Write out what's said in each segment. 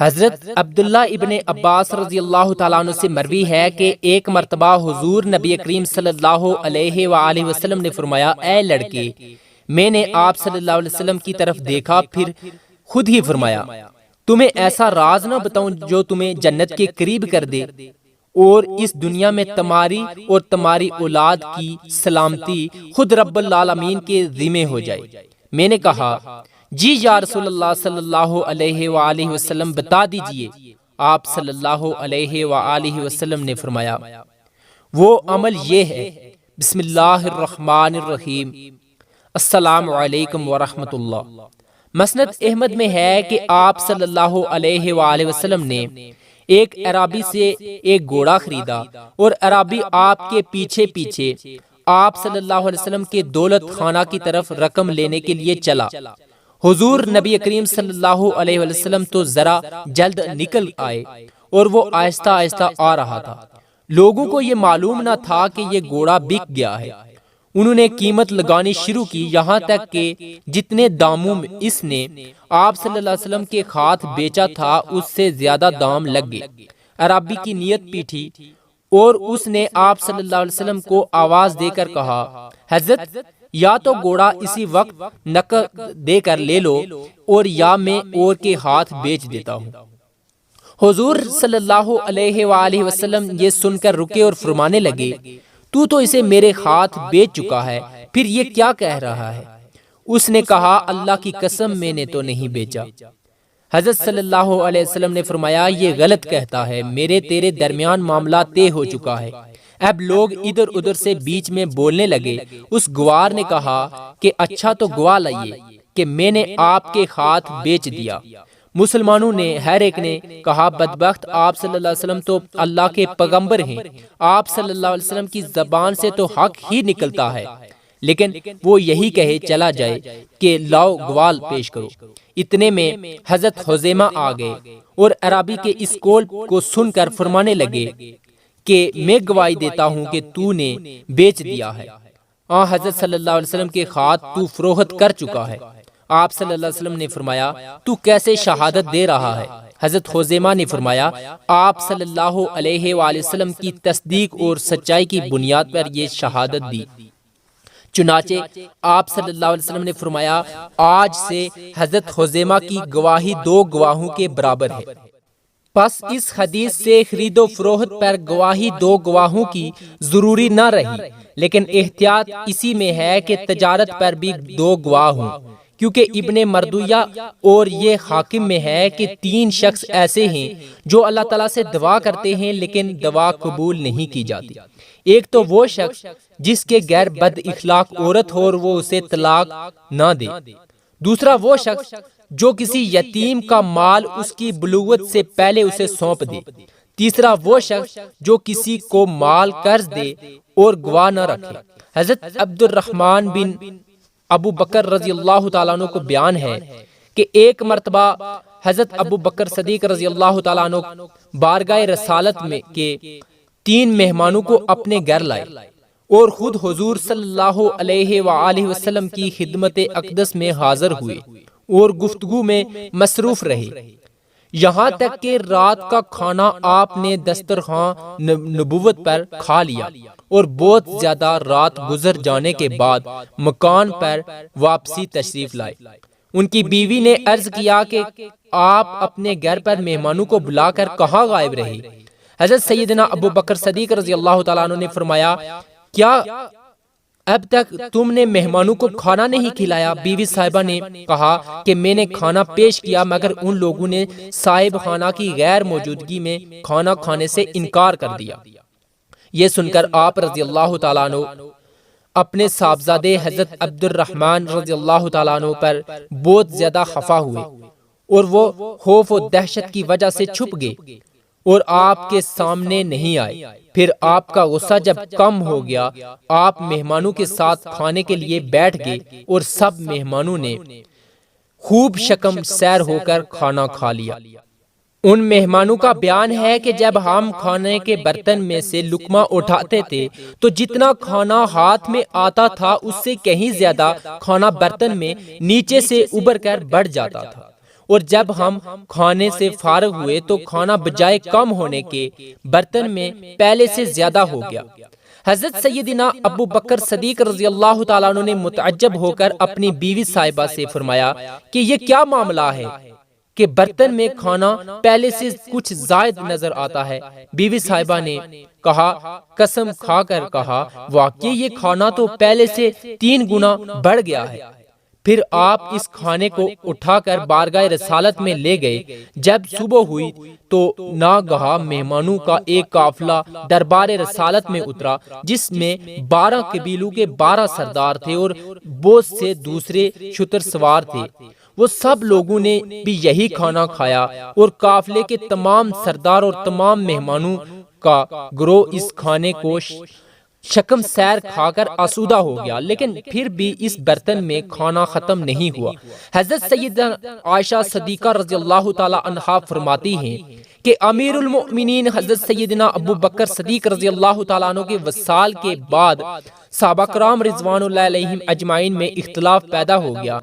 حضرت عبداللہ ابن عباس رضی اللہ تعالیٰ عنہ سے مروی ہے کہ ایک مرتبہ حضور نبی کریم صلی اللہ علیہ وآلہ وسلم نے فرمایا، اے لڑکے، میں نے آپ صلی اللہ علیہ وسلم کی طرف دیکھا، پھر خود ہی فرمایا، تمہیں ایسا راز نہ بتاؤں جو تمہیں جنت کے قریب کر دے اور اس دنیا میں تمہاری اور تمہاری اولاد کی سلامتی خود رب العالمین کے ذمہ ہو جائے۔ میں نے کہا، جی یا رسول اللہ صلی اللہ علیہ وآلہ وسلم، بتا دیجئے۔ آپ صلی اللہ علیہ وآلہ وسلم نے فرمایا، وہ عمل یہ ہے، بسم اللہ الرحمن الرحیم، السلام علیکم ورحمۃ اللہ۔ مسند احمد میں ہے کہ آپ صلی اللہ علیہ وآلہ وسلم نے ایک عرابی سے ایک گھوڑا خریدا اور عرابی آپ کے پیچھے پیچھے آپ صلی اللہ علیہ وسلم کے دولت خانہ کی طرف رقم لینے کے لیے چلا۔ حضور نبی کریم صلی اللہ علیہ وسلم تو ذرا جلد نکل آئے اور وہ آہستہ آہستہ آ رہا تھا۔ لوگوں کو یہ معلوم نہ تھا کہ یہ گھوڑا بک گیا ہے۔ انہوں نے قیمت لگانی شروع کی، یہاں تک کہ جتنے داموں میں اس نے آپ صلی اللہ علیہ وسلم کے ہاتھ بیچا تھا اس سے زیادہ دام لگ گئے۔ عرابی کی نیت پیٹھی اور اس نے آپ صلی اللہ علیہ وسلم کو آواز دے کر کہا، حضرت، یا تو گھوڑا اسی وقت نقد دے کر لے لو اور یا میں اور کے ہاتھ بیچ دیتا ہوں۔ حضور صلی اللہ علیہ وآلہ وسلم یہ سن کر رکے اور فرمانے لگے، تو اسے میرے ہاتھ بیچ چکا ہے، پھر یہ کیا کہہ رہا ہے؟ اس نے کہا، اللہ کی قسم، میں نے تو نہیں بیچا۔ حضرت صلی اللہ علیہ وسلم نے فرمایا، یہ غلط کہتا ہے، میرے تیرے درمیان معاملہ طے ہو چکا ہے۔ اب لوگ ادھر ادھر سے بیچ میں بولنے لگے۔ اس گوار نے کہا کہ اچھا تو گواہ لائیے کہ میں نے آپ کے ہاتھ بیچ دیا۔ مسلمانوں نے ہر ایک نے کہا، بدبخت، آپ صلی اللہ علیہ وسلم تو اللہ کے پیغمبر ہیں، آپ صلی اللہ علیہ وسلم کی زبان سے تو حق ہی نکلتا ہے، لیکن وہ یہی کہے چلا جائے کہ لاؤ گواہ پیش کرو۔ اتنے میں حضرت خزیمہ آ گئے اور عرابی کے اس قول کو سن کر فرمانے لگے کہ میں گواہی دیتا ہوں کہ تو نے بیچ دیا ہے۔ حضرت صلی اللہ علیہ وسلم کے ہاتھ تو فروخت کر چکا ہے۔ آپ صلی اللہ علیہ وسلم نے فرمایا، تو کیسے شہادت دے رہا ہے؟ حضرت خزیمہ نے فرمایا، آپ صلی اللہ علیہ وآلہ وسلم کی تصدیق اور سچائی کی بنیاد پر یہ شہادت دی۔ چنانچہ آپ صلی اللہ علیہ وسلم نے فرمایا، آج سے حضرت خزیمہ کی گواہی 2 گواہوں کے برابر ہے۔ پس اس حدیث سے خرید و فروخت پر گواہی 2 گواہوں کی ضروری نہ رہی، لیکن احتیاط اسی میں ہے کہ تجارت پر بھی 2 گواہ ہوں، کیونکہ ابن مردویہ اور یہ حاکم میں ہے کہ 3 شخص ایسے ہیں جو اللہ تعالیٰ سے دعا کرتے ہیں لیکن دعا قبول نہیں کی جاتی۔ ایک تو وہ شخص جس کے غیر بد اخلاق عورت ہو اور وہ اسے طلاق نہ دے، دوسرا وہ شخص جو کسی یتیم کا مال اس کی بلوغت سے پہلے اسے سونپ دے، تیسرا وہ شخص جو کسی کو مال قرض دے اور گواہ نہ رکھے۔ حضرت عبد الرحمن بن ابو بکر رضی اللہ تعالیٰ عنہ کو بیان ہے کہ ایک مرتبہ حضرت ابو بکر صدیق رضی اللہ تعالیٰ عنہ بارگاہ رسالت میں کے 3 مہمانوں کو اپنے گھر لائے اور خود حضور صلی اللہ علیہ وآلہ وسلم کی خدمت اقدس میں حاضر ہوئے اور گفتگو میں مصروف رہے، یہاں تک کہ رات کا کھانا آپ نے دسترخوان نبوت پر کھا لیا اور بہت زیادہ رات گزر جانے کے بعد مکان پر واپسی تشریف لائے۔ ان کی بیوی نے عرض کیا کہ آپ اپنے گھر پر مہمانوں کو بلا کر کہاں غائب رہے؟ حضرت سیدنا ابو بکر صدیق رضی اللہ تعالیٰ عنہ نے فرمایا، کیا اب تک تم نے مہمانوں کو کھانا نہیں کھلایا؟ بیوی صاحبہ نے کہا کہ میں نے کھانا پیش کیا مگر ان لوگوں نے صاحب خانہ کی غیر موجودگی میں کھانا کھانے سے انکار کر دیا۔ یہ سن کر آپ رضی اللہ تعالیٰ عنہ اپنے صاحبزادے حضرت عبد الرحمن رضی اللہ تعالیٰ عنہ پر بہت زیادہ خفا ہوئے اور وہ خوف و دہشت کی وجہ سے چھپ گئے اور آپ کے سامنے نہیں آئے۔ پھر آپ کا غصہ جب کم ہو گیا، آپ مہمانوں کے ساتھ کھانے کے لیے بیٹھ گئے اور سب مہمانوں نے خوب شکم سیر ہو کر کھانا کھا لیا۔ ان مہمانوں کا بیان ہے کہ جب ہم کھانے کے برتن میں سے لقمہ اٹھاتے تھے تو جتنا کھانا ہاتھ میں آتا تھا اس سے کہیں زیادہ کھانا برتن میں نیچے سے ابھر کر بڑھ جاتا تھا اور جب ہم کھانے سے فارغ ہوئے تو کھانا بجائے کم ہونے کے برتن میں پہلے سے زیادہ ہو گیا۔ حضرت سیدنا ابو بکر صدیق رضی اللہ تعالیٰ عنہ نے متعجب ہو کر اپنی بیوی صاحبہ سے فرمایا کہ یہ کیا معاملہ ہے کہ برتن میں کھانا پہلے سے کچھ زائد نظر آتا ہے؟ بیوی صاحبہ نے کہا، قسم کھا کر کہا، واقعی یہ کھانا تو پہلے سے 3 گنا بڑھ گیا ہے۔ پھر آپ اس کھانے کو اٹھا کر بارگاہ رسالت میں لے گئے۔ جب صبح ہوئی تو ناگہاں مہمانوں کا ایک قافلہ دربار رسالت میں اترا، جس میں 12 قبیلوں کے 12 سردار تھے اور بہت سے دوسرے شتر سوار تھے۔ وہ سب لوگوں نے بھی یہی کھانا کھایا اور قافلے کے تمام سردار اور تمام مہمانوں کا گروہ اس کھانے کو شکم سیر کھا کر آسودہ ہو گیا، لیکن پھر بھی اس برتن میں کھانا ختم نہیں ہوا۔ حضرت سیدہ عائشہ صدیقہ رضی اللہ تعالی عنہا فرماتی ہیں کہ امیر المؤمنین حضرت سیدنا ابو بکر صدیق رضی اللہ تعالیٰ عنہ کے وصال کے بعد صحابہ کرام رضوان اللہ علیہم اجمعین میں اختلاف پیدا ہو گیا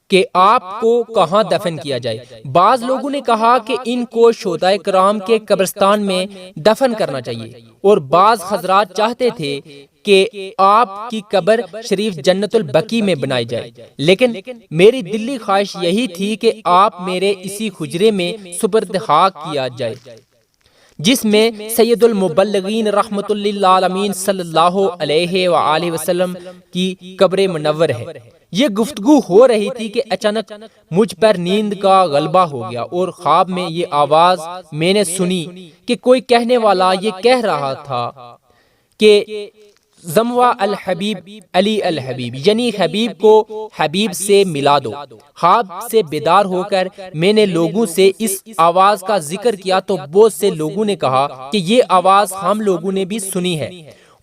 کہ آپ کو کہاں دفن کیا جائے۔ بعض لوگوں نے کہا کہ ان کو شہدائے کرام کے قبرستان میں دفن کرنا چاہیے، اور بعض حضرات چاہتے تھے کہ آپ کی قبر شریف جنت البقیع میں بنائی جائے، لیکن میری دلی خواہش یہی تھی کہ آپ میرے اسی حجرے میں سپرد خاک کیا جائے جس میں سید المبلغین رحمت للعالمین صلی اللہ علیہ وآلہ وسلم کی قبر منور ہے۔ یہ گفتگو ہو رہی تھی کہ اچانک مجھ پر نیند کا غلبہ ہو گیا، اور خواب میں یہ آواز میں نے سنی کہ کوئی کہنے والا یہ کہہ رہا تھا کہ زموا الحبیب علی الحبیب، یعنی حبیب کو حبیب سے ملا دو۔ خواب سے بیدار ہو کر میں نے لوگوں سے اس آواز کا ذکر کیا تو بہت سے لوگوں نے کہا کہ یہ آواز ہم لوگوں نے بھی سنی ہے،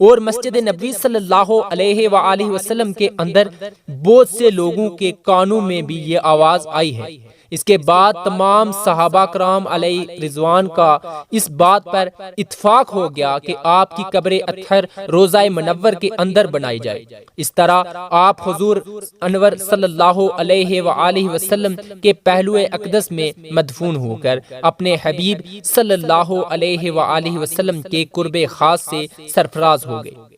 اور مسجد نبوی صلی اللہ علیہ وآلہ وسلم کے اندر بہت سے لوگوں کے کانوں میں بھی یہ آواز آئی ہے۔ اس کے بعد تمام صحابہ کرام علیہ رضوان کا اس بات پر اتفاق ہو گیا کہ آپ کی قبر اطہر روضہ منور کے اندر بنائی جائے۔ اس طرح آپ حضور انور صلی اللہ علیہ وآلہ وسلم کے پہلو اقدس میں مدفون ہو کر اپنے حبیب صلی اللہ علیہ وآلہ وسلم کے قرب خاص سے سرفراز ہو گئے۔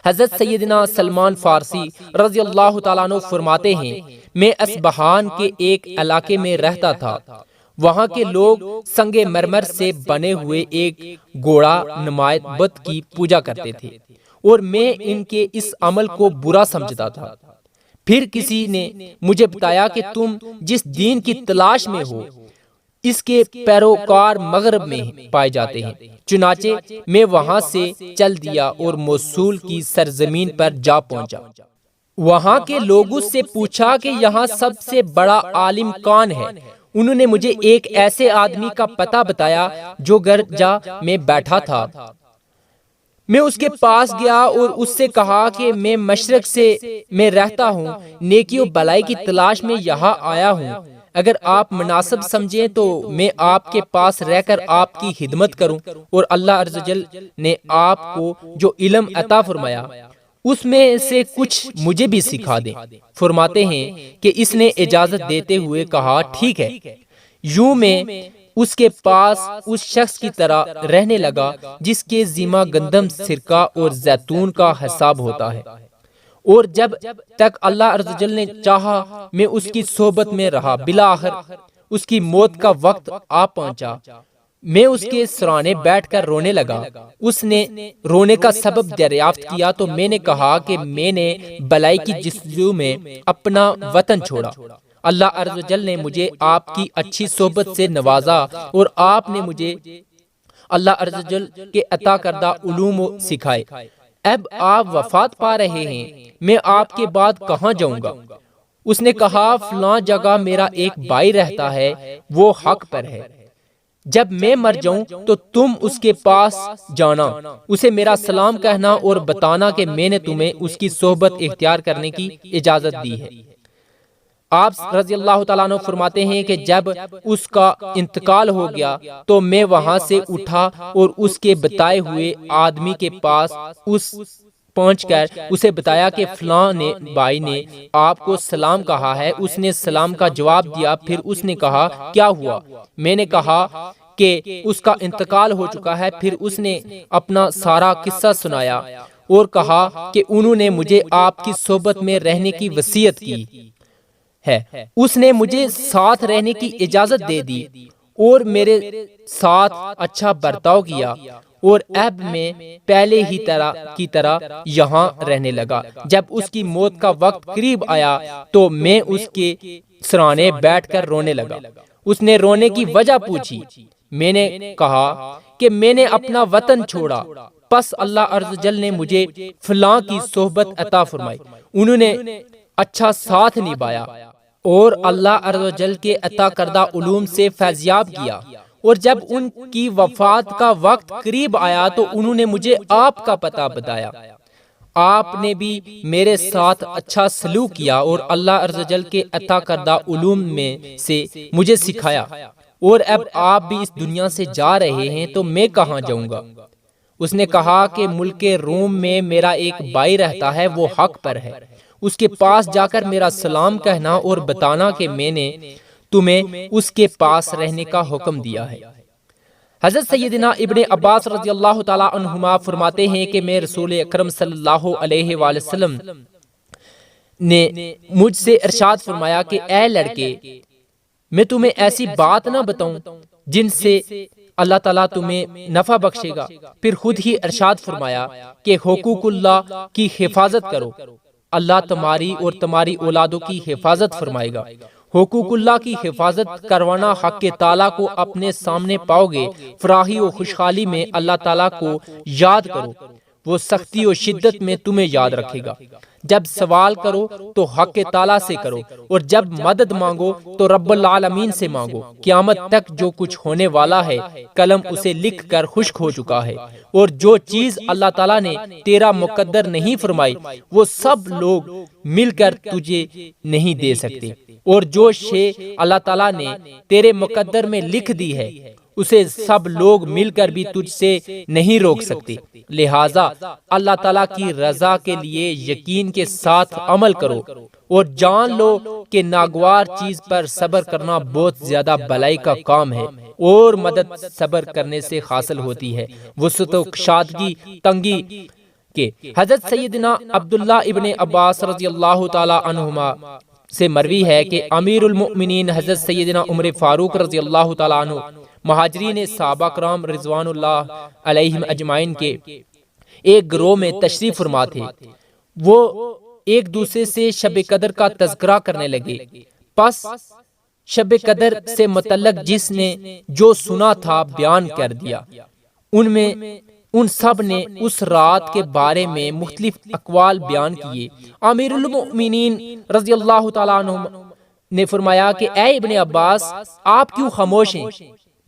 حضرت سیدنا سلمان فارسی رضی اللہ تعالیٰ عنہ فرماتے ہیں، میں اصبہان کے ایک علاقے میں رہتا تھا۔ وہاں کے لوگ سنگ مرمر سے بنے ہوئے ایک گھوڑا نمائد بت کی پوجا کرتے تھے، اور میں ان کے اس عمل کو برا سمجھتا تھا۔ پھر کسی نے مجھے بتایا کہ تم جس دین کی تلاش میں ہو اس کے پیروکار مغرب میں پائے جاتے ہیں۔ چنانچہ میں وہاں سے چل دیا اور موصول کی سرزمین پر جا پہنچا۔ وہاں کے لوگوں سے پوچھا کہ یہاں سب سے بڑا عالم کون ہے؟ انہوں نے مجھے ایک ایسے آدمی کا پتہ بتایا جو گرجا میں بیٹھا تھا۔ میں اس کے پاس گیا اور اس سے کہا کہ میں مشرق سے میں رہتا ہوں، نیکی و بلائی کی تلاش میں یہاں آیا ہوں۔ اگر آپ مناسب سمجھیں تو میں آپ کے پاس رہ کر آپ کی خدمت کروں، اور اللہ عز و جل نے آپ کو جو علم عطا فرمایا اس میں سے کچھ مجھے بھی سکھا دیں۔ فرماتے ہیں کہ اس نے اجازت دیتے ہوئے کہا، ٹھیک ہے۔ یوں میں اس کے پاس اس شخص کی طرح رہنے لگا جس کے ذمہ گندم، سرکہ اور زیتون کا حساب ہوتا ہے، اور جب تک اللہ عز و جل نے چاہا میں اس کی صحبت میں رہا۔ بالآخر اس کی موت کا وقت آ پہنچا۔ میں اس کے سرانے بیٹھ کر رونے لگا۔ اس نے رونے کا سبب دریافت کیا تو میں نے کہا کہ میں نے بلائی کی جستجو میں اپنا وطن چھوڑا۔ اللہ عز و جل نے مجھے آپ کی اچھی صحبت سے نوازا، اور آپ نے مجھے اللہ عز و جل کے عطا کردہ علوم سکھائے۔ اب آپ وفات پا رہے ہیں، میں آپ کے بعد کہاں جاؤں گا؟ اس نے کہا، فلاں جگہ میرا ایک بھائی رہتا ہے، وہ حق پر ہے۔ جب میں مر جاؤں تو تم اس کے پاس جانا، اسے میرا سلام کہنا اور بتانا کہ میں نے تمہیں اس کی صحبت اختیار کرنے کی اجازت دی ہے۔ آپ رضی اللہ تعالیٰ عنہ فرماتے ہیں کہ جب اس کا انتقال ہو گیا تو میں وہاں سے اٹھا اور اس کے بتائے ہوئے آدمی کے پاس اس پہنچ کر اسے بتایا کہ فلاں نے بھائی نے آپ کو سلام کہا ہے۔ اس نے سلام کا جواب دیا، پھر اس نے کہا کیا ہوا؟ میں نے کہا کہ اس کا انتقال ہو چکا ہے۔ پھر اس نے اپنا سارا قصہ سنایا اور کہا کہ انہوں نے مجھے آپ کی صحبت میں رہنے کی وصیت کی ہے، اس نے مجھے ساتھ رہنے کی اجازت دے دی اور میرے ساتھ اچھا برتاؤ کیا، اور اب میں پہلے ہی کی طرح یہاں رہنے لگا۔ جب اس کی موت کا وقت قریب آیا تو میں اس کے سرانے بیٹھ کر رونے لگا۔ اس نے رونے کی وجہ پوچھی۔ میں نے کہا کہ میں نے اپنا وطن چھوڑا، پس اللہ عز و جل نے مجھے فلاں کی صحبت عطا فرمائی، انہوں نے اچھا ساتھ نبھایا اور اللہ عز و جل کے عطا کردہ علوم سے فیضیاب کیا، اور جب ان کی وفات کا وقت قریب آیا تو انہوں نے مجھے آپ کا پتہ بتایا۔ آپ نے بھی میرے ساتھ اچھا سلوک کیا اور اللہ عز و جل کے عطا کردہ علوم میں سے مجھے سکھایا، اور اب آپ بھی اس دنیا سے جا رہے ہیں تو میں کہاں جاؤں گا؟ اس نے کہا کہ ملک روم میں میرا ایک بھائی رہتا ہے، وہ حق پر ہے، اس کے پاس جا کر میرا سلام کہنا اور بتانا کہ میں نے تمہیں اس کے پاس رہنے کا حکم دیا ہے۔ حضرت سیدنا ابن عباس رضی اللہ تعالی عنہما فرماتے ہیں کہ میں رسول اکرم صلی اللہ علیہ وآلہ وسلم نے مجھ سے ارشاد فرمایا کہ اے لڑکے، میں تمہیں ایسی بات نہ بتاؤں جن سے اللہ تعالیٰ تمہیں نفع بخشے گا؟ پھر خود ہی ارشاد فرمایا کہ حقوق اللہ کی حفاظت کرو، اللہ تمہاری اور تمہاری اولادوں کی حفاظت فرمائے گا۔ حقوق اللہ کی حفاظت کروانا حق تعالیٰ کو اپنے سامنے پاؤ گے۔ فراخی و خوشحالی میں اللہ تعالیٰ کو یاد کرو، وہ سختی و شدت میں تمہیں یاد رکھے گا۔ جب سوال کرو تو حق تعالیٰ سے کرو، اور جب مدد مانگو تو رب العالمین سے مانگو۔ قیامت تک جو کچھ ہونے والا ہے قلم اسے لکھ کر خشک ہو چکا ہے، اور جو چیز اللہ تعالیٰ نے تیرا مقدر نہیں فرمائی وہ سب لوگ مل کر تجھے نہیں دے سکتے، اور جو شے اللہ تعالیٰ نے تیرے مقدر میں لکھ دی ہے اسے سب لوگ مل کر بھی تجھ سے نہیں روک سکتے۔ لہٰذا اللہ تعالیٰ کی رضا کے لیے یقین کے ساتھ عمل کرو، اور جان لو کہ ناگوار چیز پر صبر کرنا بہت زیادہ بھلائی کا کام ہے، اور مدد صبر کرنے سے حاصل ہوتی ہے۔ وسعت و کشادگی تنگی کے حضرت سیدنا عبداللہ ابن عباس رضی اللہ تعالی عنہما سے مروی ہے کہ امیر المؤمنین حضرت سیدنا عمر فاروق رضی اللہ تعالیٰ عنہ مہاجرین صحابہ کرام رضوان اللہ علیہم اجمعین کے ایک گروہ میں تشریف فرما تھے۔ وہ ایک دوسرے سے شب قدر کا تذکرہ کرنے لگے، پس شب قدر سے متعلق جس نے جو سنا تھا بیان کر دیا۔ ان سب نے اس رات کے بارے میں مختلف اقوال بیان کیے۔ امیر المؤمنین رضی اللہ تعالیٰ عنہ نے فرمایا کہ اے ابن عباس، آپ کیوں خاموش ہیں؟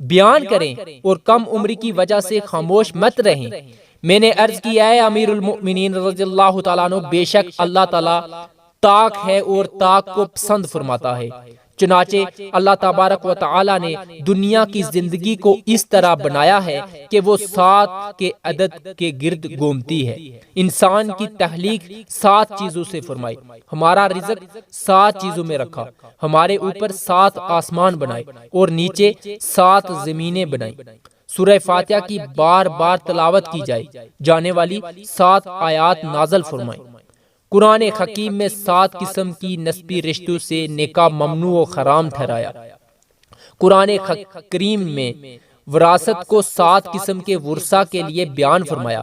بیان کریں اور کم عمری کی وجہ سے خاموش مت رہیں۔ میں نے عرض کی اے امیر المؤمنین رضی اللہ تعالیٰ عنہ، بے شک اللہ تعالیٰ طاق ہے اور طاق کو پسند فرماتا ہے۔ چنانچہ اللہ تبارک و تعالی نے دنیا کی زندگی کو اس طرح بنایا ہے کہ وہ 7 کے عدد کے گرد گھومتی ہے۔ انسان کی تخلیق 7 چیزوں سے فرمائی، ہمارا رزق 7 چیزوں میں رکھا، ہمارے اوپر 7 آسمان بنائے اور نیچے 7 زمینیں بنائی۔ سورہ فاتحہ کی بار بار تلاوت کی جانے والی 7 آیات نازل فرمائی۔ قرآن حکیم میں 7 قسم کی نسبی رشتوں سے نکاح ممنوع و حرام ٹھہرایا۔ قرآن کریم میں وراثت کو 7 قسم کے ورثہ کے لیے بیان فرمایا۔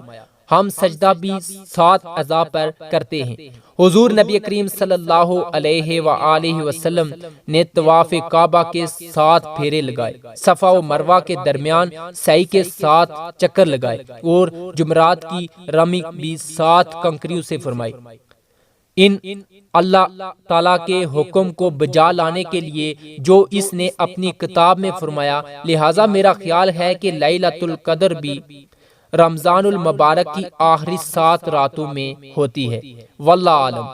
ہم سجدہ بھی 7 اعضاء پر کرتے ہیں۔ حضور نبی کریم صلی اللہ علیہ وآلہ وسلم نے طواف کعبہ کے 7 پھیرے لگائے، صفا و مروہ کے درمیان سعی کے 7 چکر لگائے، اور جمرات کی رمی بھی 7 کنکریوں سے فرمائی۔ ان اللہ تعالیٰ کے حکم کو بجا لانے کے لیے جو اس نے اپنی کتاب میں فرمایا، لہٰذا میرا خیال ہے کہ لیلۃ القدر بھی رمضان المبارک کی آخری 7 راتوں میں ہوتی ہے۔ واللہ عالم۔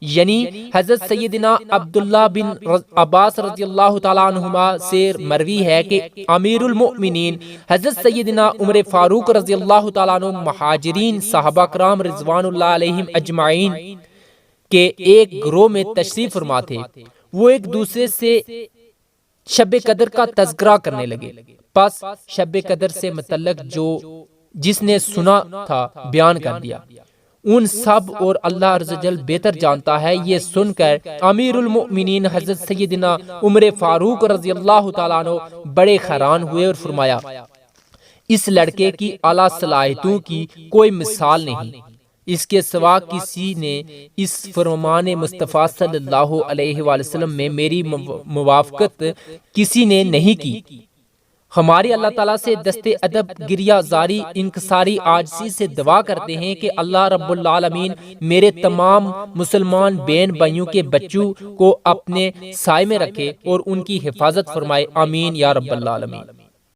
یعنی حضرت سیدنا عبداللہ بن عباس رضی اللہ تعالیٰ عنہما سے مروی ہے کہ امیر المؤمنین حضرت سیدنا عمر فاروق رضی اللہ تعالیٰ عنہ مہاجرین صحابہ کرام رضوان اللہ علیہم اجمعین کے ایک گروہ میں تشریف فرما تھے۔ وہ ایک دوسرے سے شب قدر کا تذکرہ کرنے لگے، پس شب قدر سے متعلق جس نے سنا تھا بیان کر دیا۔ ان سب اور اللہ عز و جل بہتر جانتا ہے، یہ سن کر امیر المؤمنین حضرت سیدنا عمر فاروق رضی اللہ تعالیٰ عنہ بڑے حیران ہوئے اور فرمایا، اس لڑکے کی اعلیٰ صلاحیتوں کی کوئی مثال نہیں، اس کے سوا کسی نے اس فرمان مصطفیٰ صلی اللہ علیہ وآلہ وسلم میں میری موافقت کسی نے نہیں کی۔ ہماری اللہ تعالیٰ سے دست ادب گریہ زاری انکساری عاجزی سے دعا کرتے ہیں کہ اللہ رب العالمین میرے تمام مسلمان بہن بھائیوں کے بچوں کو اپنے سائے میں رکھے اور ان کی حفاظت فرمائے، آمین یا رب العالمین۔